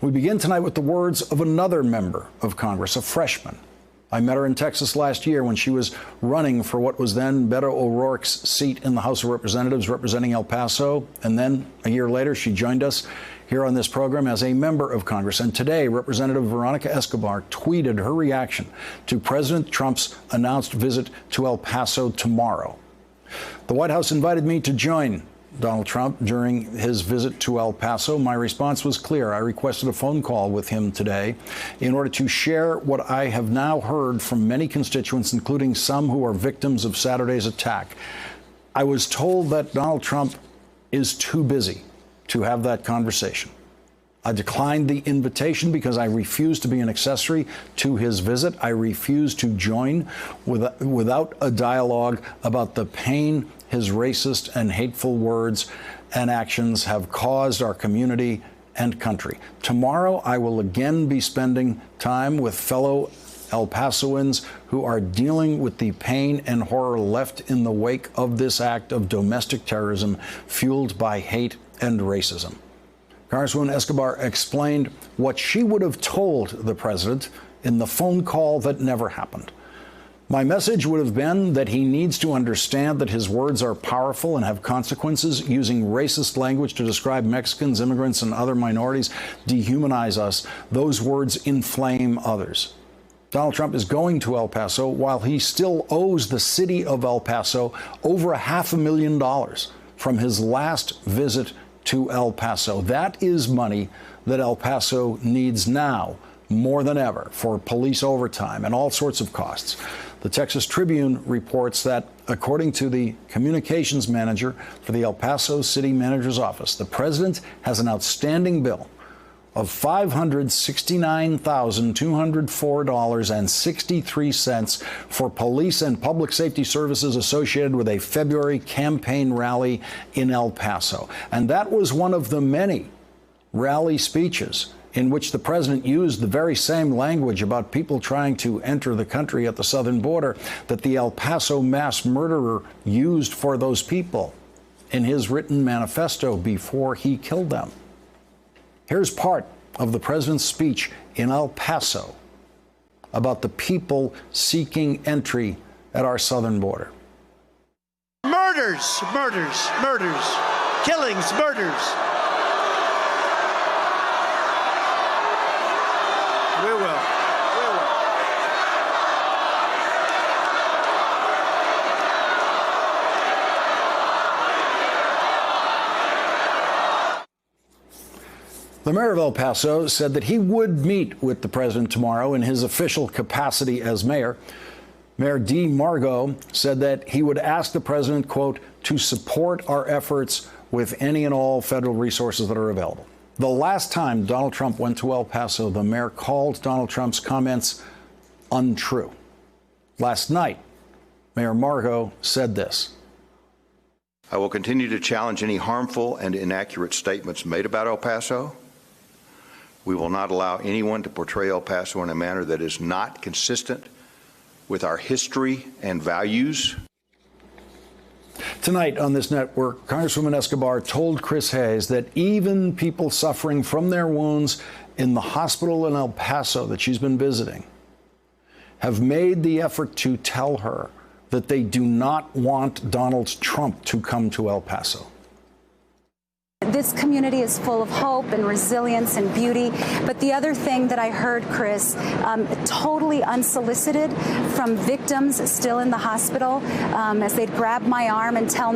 We begin tonight with the words of another member of Congress, a freshman. I met her in Texas last year when she was running for what was then Beto O'Rourke's seat in the House of Representatives representing El Paso. And then a year later, she joined us here on this program as a member of Congress. And today, Representative Veronica Escobar tweeted her reaction to President Trump's announced visit to El Paso tomorrow. The White House invited me to join Donald Trump during his visit to El Paso. My response was clear. I requested a phone call with him today in order to share what I have now heard from many constituents, including some who are victims of Saturday's attack. I was told that Donald Trump is too busy to have that conversation. I declined the invitation because I refused to be an accessory to his visit. I refused to join without a dialogue about the pain his racist and hateful words and actions have caused our community and country. Tomorrow, I will again be spending time with fellow El Pasoans who are dealing with the pain and horror left in the wake of this act of domestic terrorism fueled by hate and racism. Congresswoman Escobar explained what she would have told the president in the phone call that never happened. My message would have been that he needs to understand that his words are powerful and have consequences. Using racist language to describe Mexicans, immigrants, and other minorities dehumanize us. Those words inflame others. Donald Trump is going to El Paso while he still owes the city of El Paso over $500,000 from his last visit to El Paso. That is money that El Paso needs now more than ever for police overtime and all sorts of costs. The Texas Tribune reports that, according to the communications manager for the El Paso City Manager's Office, the president has an outstanding bill of $569,204.63 for police and public safety services associated with a February campaign rally in El Paso. And that was one of the many rally speeches in which the president used the very same language about people trying to enter the country at the southern border that the El Paso mass murderer used for those people in his written manifesto before he killed them. Here's part of the president's speech in El Paso about the people seeking entry at our southern border. Murders, murders, murders, killings, murders. We will. The mayor of El Paso said that he would meet with the president tomorrow in his official capacity as mayor. Mayor Dee Margo said that he would ask the president, quote, to support our efforts with any and all federal resources that are available. The last time Donald Trump went to El Paso, the mayor called Donald Trump's comments untrue. Last night, Mayor Margo said this. I will continue to challenge any harmful and inaccurate statements made about El Paso. We will not allow anyone to portray El Paso in a manner that is not consistent with our history and values. Tonight on this network, Congresswoman Escobar told Chris Hayes that even people suffering from their wounds in the hospital in El Paso that she's been visiting have made the effort to tell her that they do not want Donald Trump to come to El Paso. This community is full of hope and resilience and beauty. But the other thing that I heard, Chris, totally unsolicited from victims still in the hospital, as they'd grab my arm and tell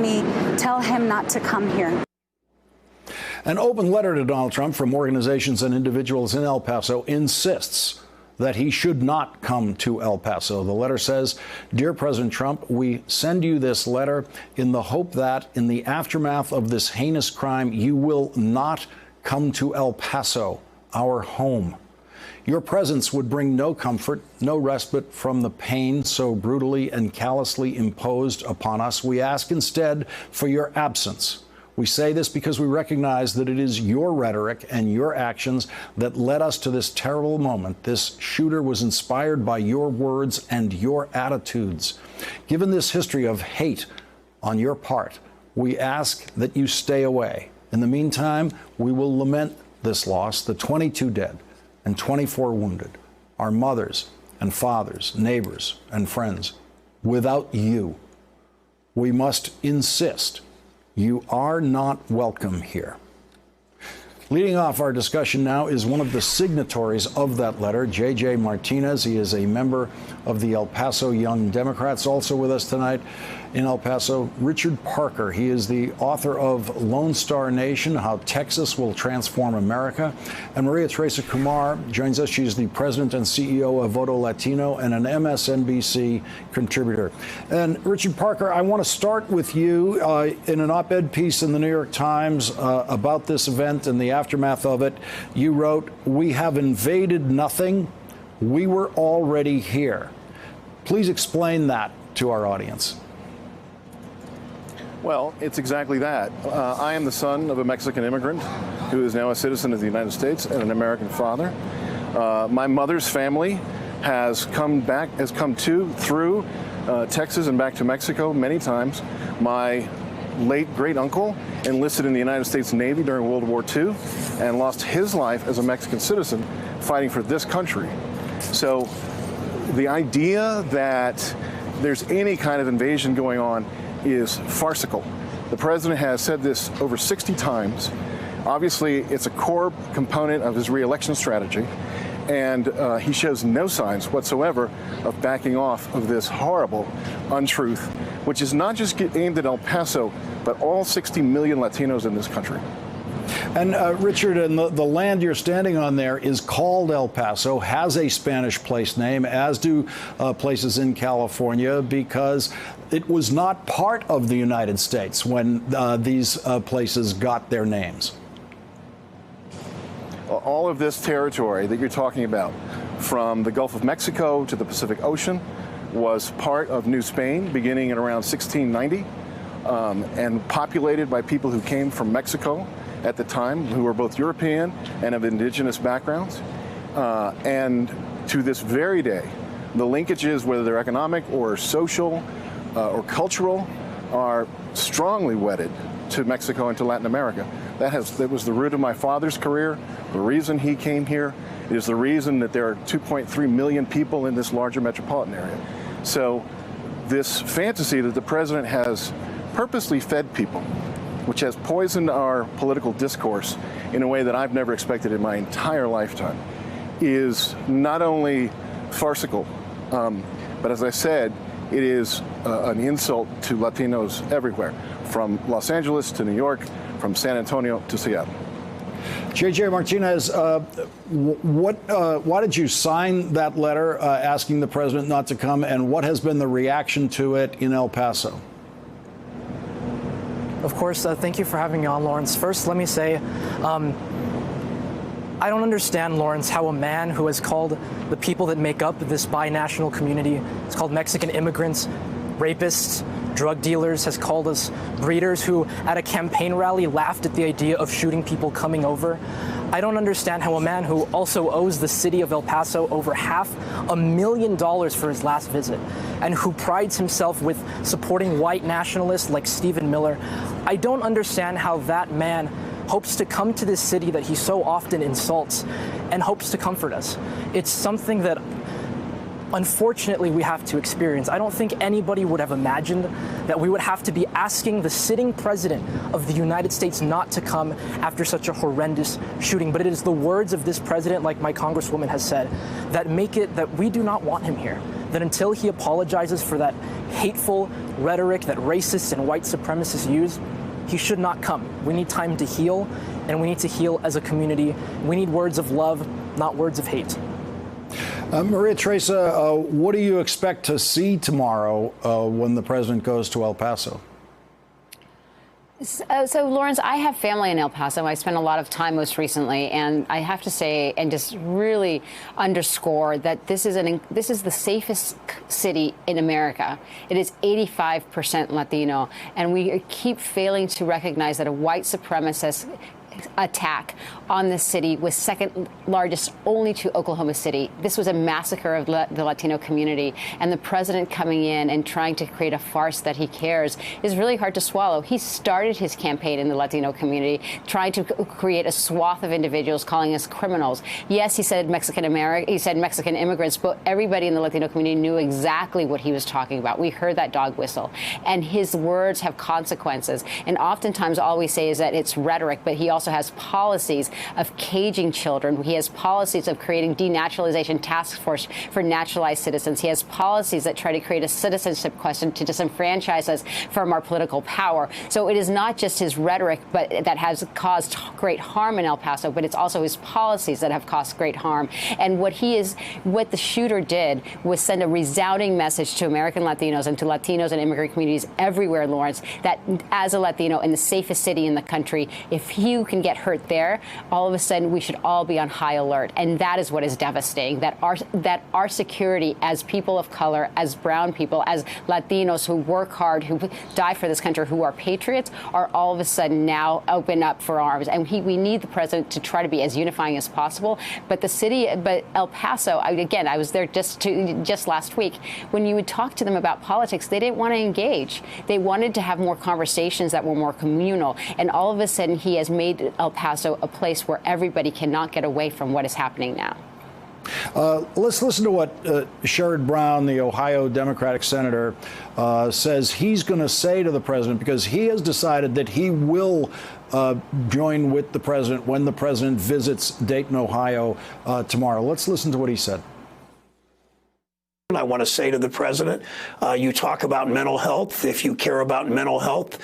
him not to come here. An open letter to Donald Trump from organizations and individuals in El Paso insists that he should not come to El Paso. The letter says, Dear President Trump, we send you this letter in the hope that in the aftermath of this heinous crime, you will not come to El Paso, our home. Your presence would bring no comfort, no respite from the pain so brutally and callously imposed upon us. We ask instead for your absence. We say this because we recognize that it is your rhetoric and your actions that led us to this terrible moment. This shooter was inspired by your words and your attitudes. Given this history of hate on your part, we ask that you stay away. In the meantime, we will lament this loss, the 22 dead and 24 wounded, our mothers and fathers, neighbors and friends, without you. We must insist you are not welcome here. Leading off our discussion now is one of the signatories of that letter, J.J. Martinez. He is a member of the El Paso Young Democrats. Also with us tonight in El Paso, Richard Parker. He is the author of Lone Star Nation, How Texas Will Transform America. And Maria Teresa Kumar joins us. She's the president and CEO of Voto Latino and an MSNBC contributor. And Richard Parker, I want to start with you. In an op-ed piece in the New York Times about this event and the aftermath of it, you wrote, "We have invaded nothing. We were already here." Please explain that to our audience. Well, it's exactly that. I am the son of a Mexican immigrant who is now a citizen of the United States and an American father. My mother's family has come through Texas and back to Mexico many times. My late great uncle enlisted in the United States Navy during World War II and lost his life as a Mexican citizen fighting for this country. So the idea that there's any kind of invasion going on is farcical. The president has said this over 60 times. Obviously, it's a core component of his re-election strategy, and he shows no signs whatsoever of backing off of this horrible untruth, which is not just aimed at El Paso, but all 60 million Latinos in this country. And Richard, and the land you're standing on there is called El Paso, has a Spanish place name, as do places in California, because it was not part of the United States when these places got their names. All of this territory that you're talking about, from the Gulf of Mexico to the Pacific Ocean, was part of New Spain beginning in around 1690 and populated by people who came from Mexico at the time, who were both European and of indigenous backgrounds. And to this very day, the linkages, whether they're economic or social or cultural, are strongly wedded to Mexico and to Latin America. That was the root of my father's career, the reason he came here. It is the reason that there are 2.3 million people in this larger metropolitan area. So this fantasy that the president has purposely fed people, which has poisoned our political discourse in a way that I've never expected in my entire lifetime, is not only farcical, but as I said, it is an insult to Latinos everywhere, from Los Angeles to New York, from San Antonio to Seattle. J.J. Martinez, why did you sign that letter asking the president not to come, and what has been the reaction to it in El Paso? Of course, thank you for having me on, Lawrence. First, let me say, I don't understand, Lawrence, how a man who has called the people that make up this binational community, it's called Mexican immigrants, rapists, drug dealers, has called us breeders, who at a campaign rally laughed at the idea of shooting people coming over. I don't understand how a man who also owes the city of El Paso over $500,000 for his last visit, and who prides himself with supporting white nationalists like Stephen Miller, I don't understand how that man hopes to come to this city that he so often insults and hopes to comfort us. It's something that unfortunately we have to experience. I don't think anybody would have imagined that we would have to be asking the sitting president of the United States not to come after such a horrendous shooting. But it is the words of this president, like my congresswoman has said, that make it that we do not want him here. That until he apologizes for that hateful rhetoric that racists and white supremacists use, he should not come. We need time to heal, and we need to heal as a community. We need words of love, not words of hate. Maria Teresa, what do you expect to see tomorrow when the president goes to El Paso? So, Lawrence, I have family in El Paso. I spent a lot of time most recently, and I have to say and just really underscore that this is the safest city in America. It is 85% Latino, and we keep failing to recognize that a white supremacist attack on this city was second largest only to Oklahoma City. This was a massacre of the Latino community, and the president coming in and trying to create a farce that he cares is really hard to swallow. He started his campaign in the Latino community, trying to create a swath of individuals, calling us criminals. Yes, he said Mexican immigrants, but everybody in the Latino community knew exactly what he was talking about. We heard that dog whistle, and his words have consequences. And oftentimes all we say is that it's rhetoric, but he also has policies of caging children. He has policies of creating denaturalization task force for naturalized citizens. He has policies that try to create a citizenship question to disenfranchise us from our political power. So it is not just his rhetoric, but that has caused great harm in El Paso, but it's also his policies that have caused great harm. And what the shooter did was send a resounding message to American Latinos and to Latinos and immigrant communities everywhere, Lawrence, that as a Latino in the safest city in the country, if you can get hurt there, all of a sudden we should all be on high alert. And that is what is devastating, that our security as people of color, as brown people, as Latinos who work hard, who die for this country, who are patriots, are all of a sudden now open up for arms. And we need the president to try to be as unifying as possible. But El Paso, I was there just last week. When you would talk to them about politics, they didn't want to engage. They wanted to have more conversations that were more communal. And all of a sudden, he has made El Paso a place where everybody cannot get away from what is happening now. Let's listen to what Sherrod Brown, the Ohio Democratic senator, says he's going to say to the president, because he has decided that he will join with the president when the president visits Dayton, Ohio tomorrow. Let's listen to what he said. I want to say to the president, you talk about mental health. If you care about mental health,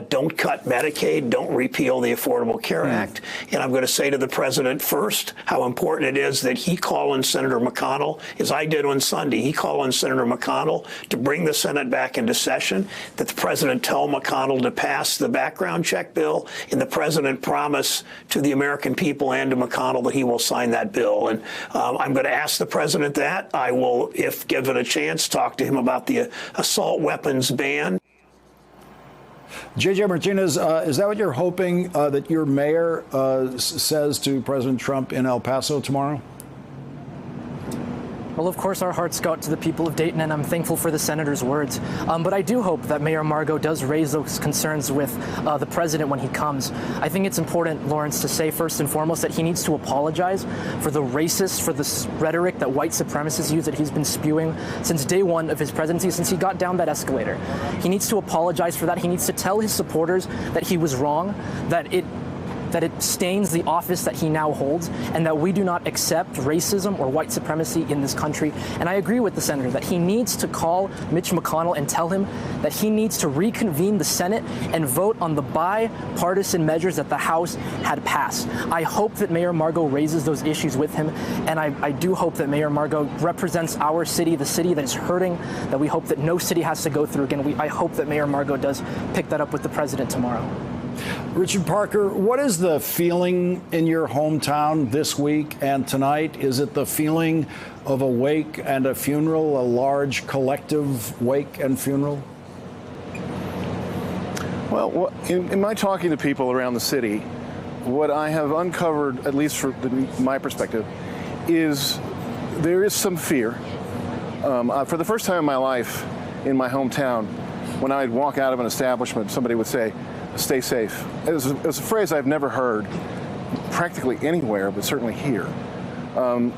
don't cut Medicaid, don't repeal the Affordable Care Act. And I'm going to say to the president first how important it is that he call on Senator McConnell, as I did on Sunday. He called on Senator McConnell to bring the Senate back into session, that the president tell McConnell to pass the background check bill, and the president promise to the American people and to McConnell that he will sign that bill. And I'm going to ask the president that. I will, if given a chance, talk to him about the assault weapons ban. J.J. Martinez, is that what you're hoping that your mayor says to President Trump in El Paso tomorrow? Well, of course, our hearts go out to the people of Dayton, and I'm thankful for the senator's words. But I do hope that Mayor Margo does raise those concerns with the president when he comes. I think it's important, Lawrence, to say first and foremost that he needs to apologize for the racist, for the rhetoric that white supremacists use that he's been spewing since day one of his presidency, since he got down that escalator. He needs to apologize for that. He needs to tell his supporters that he was wrong, that it stains the office that he now holds, and that we do not accept racism or white supremacy in this country. And I agree with the senator that he needs to call Mitch McConnell and tell him that he needs to reconvene the Senate and vote on the bipartisan measures that the House had passed. I hope that Mayor Margo raises those issues with him, and I do hope that Mayor Margo represents our city, the city that is hurting, that we hope that no city has to go through again. I hope that Mayor Margo does pick that up with the president tomorrow. Richard Parker, what is the feeling in your hometown this week and tonight? Is it the feeling of a wake and a funeral, a large collective wake and funeral? Well, in my talking to people around the city, what I have uncovered, at least from my perspective, is there is some fear. For the first time in my life in my hometown, when I'd walk out of an establishment, somebody would say, "Stay safe." It was a phrase I've never heard practically anywhere, but certainly here.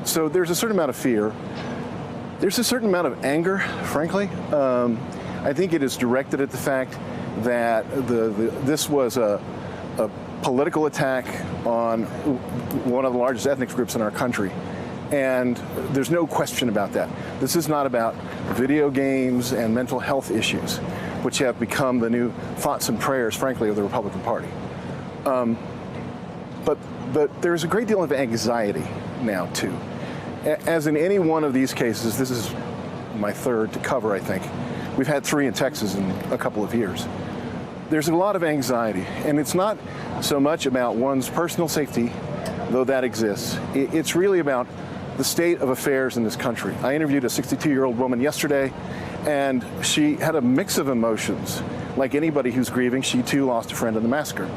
So there's a certain amount of fear. There's a certain amount of anger, frankly. I think it is directed at the fact that this was a political attack on one of the largest ethnic groups in our country. And there's no question about that. This is not about video games and mental health issues, which have become the new thoughts and prayers, frankly, of the Republican Party. But there's a great deal of anxiety now, too. As in any one of these cases, this is my third to cover, I think. We've had 3 in Texas in a couple of years. There's a lot of anxiety, and it's not so much about one's personal safety, though that exists. It's really about the state of affairs in this country. I interviewed a 62-year-old woman yesterday, and she had a mix of emotions. Like anybody who's grieving, she too lost a friend in the massacre.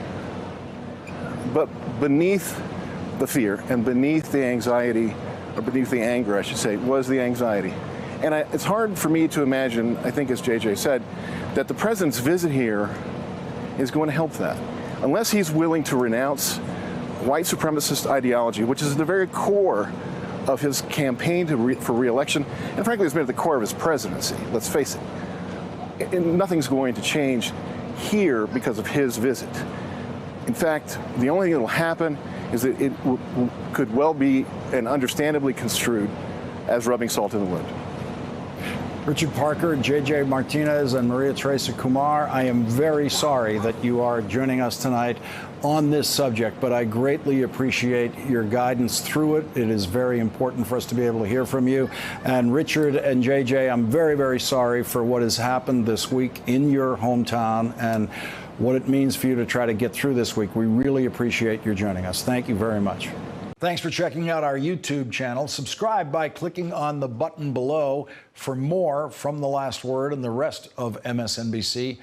But beneath the fear and beneath the anxiety, or beneath the anger, I should say, was the anxiety. And it's hard for me to imagine, I think as JJ said, that the president's visit here is going to help that. Unless he's willing to renounce white supremacist ideology, which is at the very core of his campaign for re-election, and frankly has been at the core of his presidency, let's face it. And nothing's going to change here because of his visit. In fact, the only thing that will happen is that it could well be and understandably construed as rubbing salt in the wound. Richard Parker, J.J. Martinez, and Maria Teresa Kumar, I am very sorry that you are joining us tonight on this subject, but I greatly appreciate your guidance through it. It is very important for us to be able to hear from you. And Richard and J.J., I'm very, very sorry for what has happened this week in your hometown and what it means for you to try to get through this week. We really appreciate your joining us. Thank you very much. Thanks for checking out our YouTube channel. Subscribe by clicking on the button below for more from The Last Word and the rest of MSNBC.